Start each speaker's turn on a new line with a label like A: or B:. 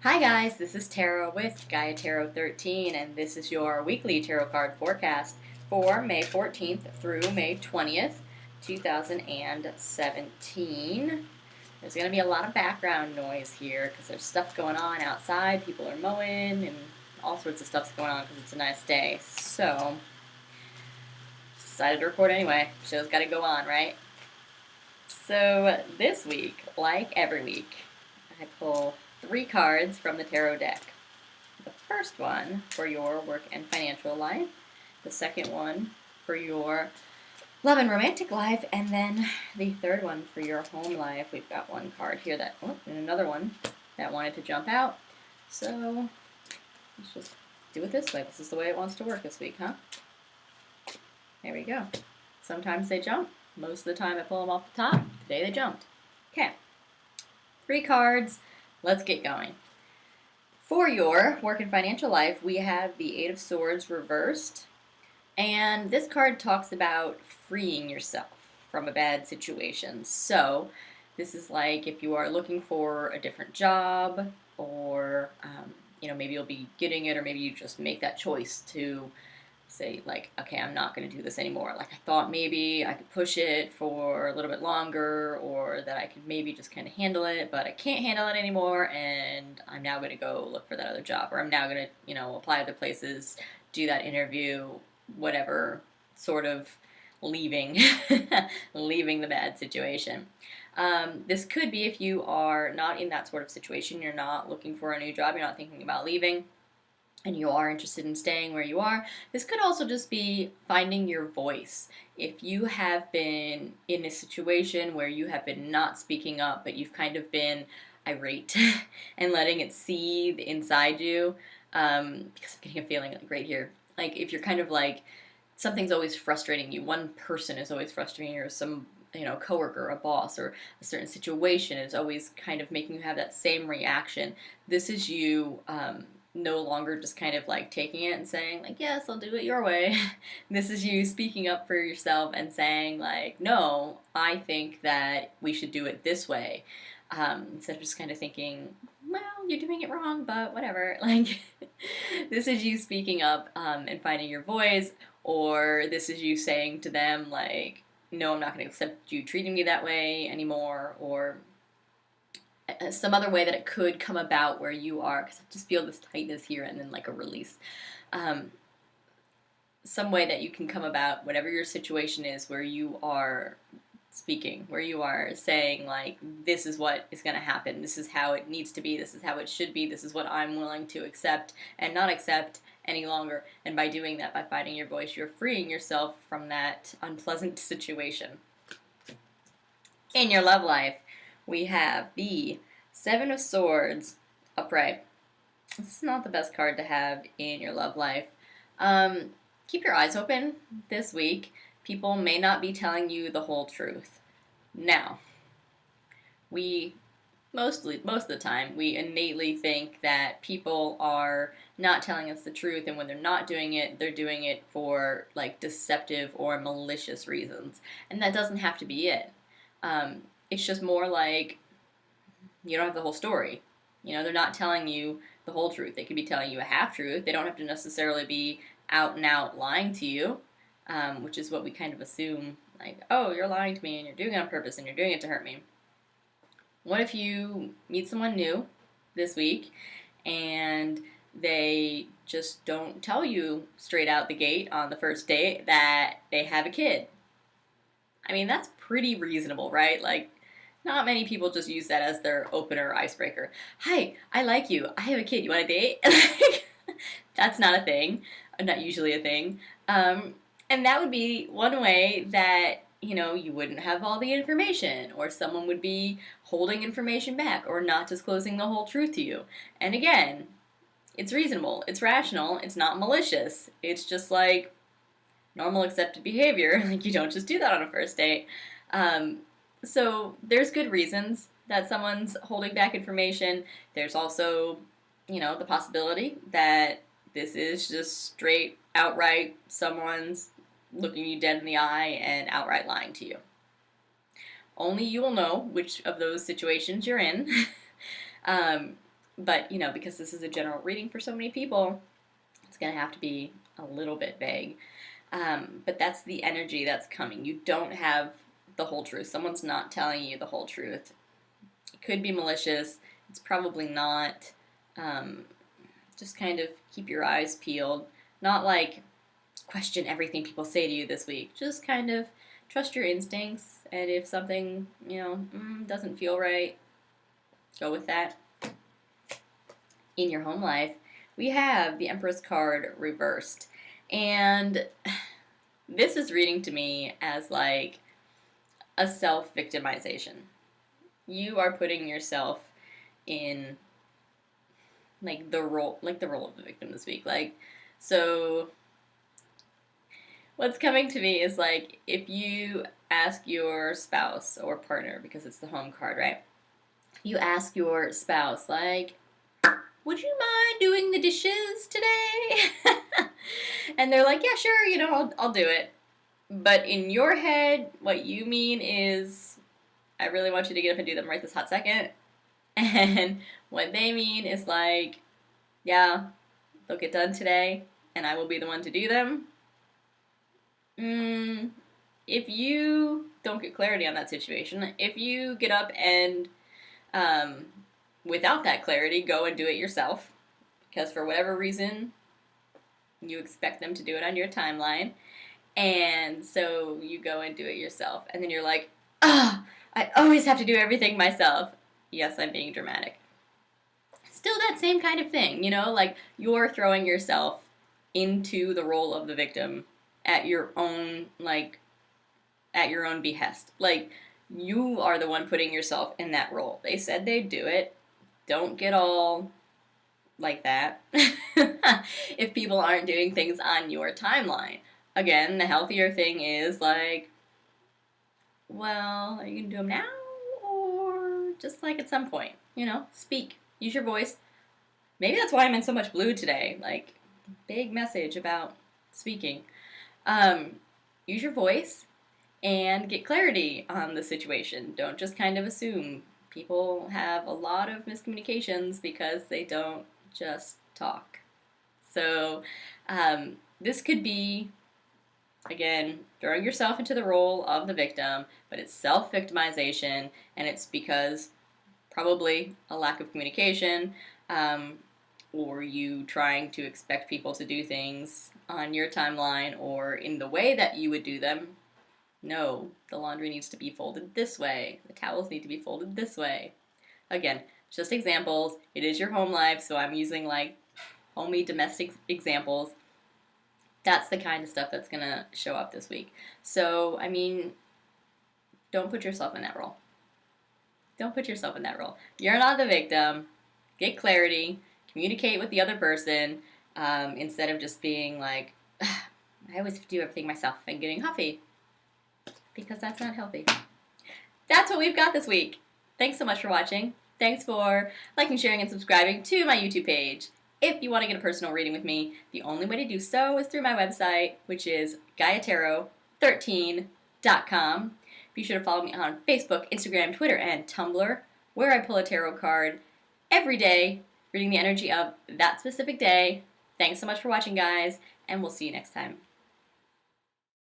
A: Hi guys, this is Tarot with Gaia Tarot 13, and this is your weekly tarot card forecast for May 14th through May 20th, 2017. There's going to be a lot of background noise here because there's stuff going on outside. People are mowing and all sorts of stuff's going on because it's a nice day. So, decided to record anyway. Show's got to go on, right? So, this week, like every week, I pull 3 cards from the tarot deck. The first one for your work and financial life, the second one for your love and romantic life, and then the third one for your home life. We've got one card here and another one that wanted to jump out. So let's just do it this way. This is the way it wants to work this week, huh? There we go. Sometimes they jump. Most of the time I pull them off the top. Today they jumped. Okay. 3 cards. Let's get going. For your work and financial life, we have the Eight of Swords reversed. And this card talks about freeing yourself from a bad situation. So this is like if you are looking for a different job, or maybe you'll be getting it, or maybe you just make that choice to say, like, okay, I'm not going to do this anymore. Like, I thought maybe I could push it for a little bit longer, or that I could maybe just kind of handle it, but I can't handle it anymore, and I'm now going to go look for that other job, or I'm now going to, apply other places, do that interview, whatever, sort of leaving, leaving the bad situation. This could be if you are not in that sort of situation, you're not looking for a new job, you're not thinking about leaving, and you are interested in staying where you are. This could also just be finding your voice. If you have been in a situation where you have been not speaking up, but you've kind of been irate and letting it seethe inside you, because I'm getting a feeling like right here, like if you're kind of like, something's always frustrating you, one person is always frustrating you, or some coworker, a boss, or a certain situation is always kind of making you have that same reaction. This is you no longer just kind of like taking it and saying like, yes, I'll do it your way. This is you speaking up for yourself and saying like, no, I think that we should do it this way. Instead of just kind of thinking, well, you're doing it wrong, but whatever. Like, this is you speaking up and finding your voice, or this is you saying to them like, no, I'm not going to accept you treating me that way anymore, or some other way that it could come about where you are, because I just feel this tightness here and then like a release. Some way that you can come about whatever your situation is, where you are speaking, where you are saying like, this is what is going to happen, this is how it needs to be, this is how it should be, this is what I'm willing to accept and not accept any longer. And by doing that, by finding your voice, you're freeing yourself from that unpleasant situation. In your love life, we have the Seven of Swords upright. This is not the best card to have in your love life. Keep your eyes open this week. People may not be telling you the whole truth. Now, most of the time, we innately think that people are not telling us the truth, and when they're not doing it, they're doing it for like deceptive or malicious reasons. And that doesn't have to be it. It's just more like you don't have the whole story. They're not telling you the whole truth. They could be telling you a half-truth. They don't have to necessarily be out and out lying to you, which is what we kind of assume, like, oh, you're lying to me and you're doing it on purpose and you're doing it to hurt me. What if you meet someone new this week and they just don't tell you straight out the gate on the first date that they have a kid? I mean, that's pretty reasonable, right? Like, not many people just use that as their opener icebreaker. Hi, I like you. I have a kid. You want to date? That's not a thing. Not usually a thing. And that would be one way that, you wouldn't have all the information, or someone would be holding information back or not disclosing the whole truth to you. And again, it's reasonable. It's rational. It's not malicious. It's just like normal accepted behavior. Like, you don't just do that on a first date. So there's good reasons that someone's holding back information. There's also, the possibility that this is just straight, outright, someone's looking you dead in the eye and outright lying to you. Only you will know which of those situations you're in. But, you know, because this is a general reading for so many people, it's going to have to be a little bit vague. But that's the energy that's coming. You don't have the whole truth. Someone's not telling you the whole truth. It could be malicious. It's probably not. Just kind of keep your eyes peeled. Not like question everything people say to you this week. Just kind of trust your instincts. And if something, you know, doesn't feel right, go with that. In your home life, we have the Empress card reversed. And this is reading to me as like a self-victimization. You are putting yourself in like the role of the victim this week. Like, so what's coming to me is like if you ask your spouse or partner, because it's the home card, right? You ask your spouse, like, would you mind doing the dishes today? And they're like, yeah, sure, you know, I'll do it. But in your head, what you mean is, I really want you to get up and do them right this hot second. And what they mean is like, yeah, they'll get done today, and I will be the one to do them. If you don't get clarity on that situation, if you get up and without that clarity, go and do it yourself, because for whatever reason, you expect them to do it on your timeline, and so you go and do it yourself, and then you're like, I always have to do everything myself. Yes, I'm being dramatic. Still that same kind of thing, you know, like you're throwing yourself into the role of the victim at your own, like, at your own behest. Like, you are the one putting yourself in that role. They said they'd do it. Don't get all like that if people aren't doing things on your timeline. Again, the healthier thing is like, well, are you going to do them now? Or just like at some point, you know, speak. Use your voice. Maybe that's why I'm in so much blue today. Like, big message about speaking. Use your voice and get clarity on the situation. Don't just kind of assume. People have a lot of miscommunications because they don't just talk. So this could be, again, throwing yourself into the role of the victim, but it's self-victimization, and it's because probably a lack of communication, or you trying to expect people to do things on your timeline or in the way that you would do them. No, the laundry needs to be folded this way. The towels need to be folded this way. Again, just examples. It is your home life, so I'm using like homey domestic examples. That's the kind of stuff that's going to show up this week. So, I mean, don't put yourself in that role. Don't put yourself in that role. You're not the victim. Get clarity. Communicate with the other person instead of just being like, I always do everything myself and getting huffy. Because that's not healthy. That's what we've got this week. Thanks so much for watching. Thanks for liking, sharing, and subscribing to my YouTube page. If you want to get a personal reading with me, the only way to do so is through my website, which is GaiaTarot13.com. Be sure to follow me on Facebook, Instagram, Twitter, and Tumblr, where I pull a tarot card every day, reading the energy of that specific day. Thanks so much for watching, guys, and we'll see you next time.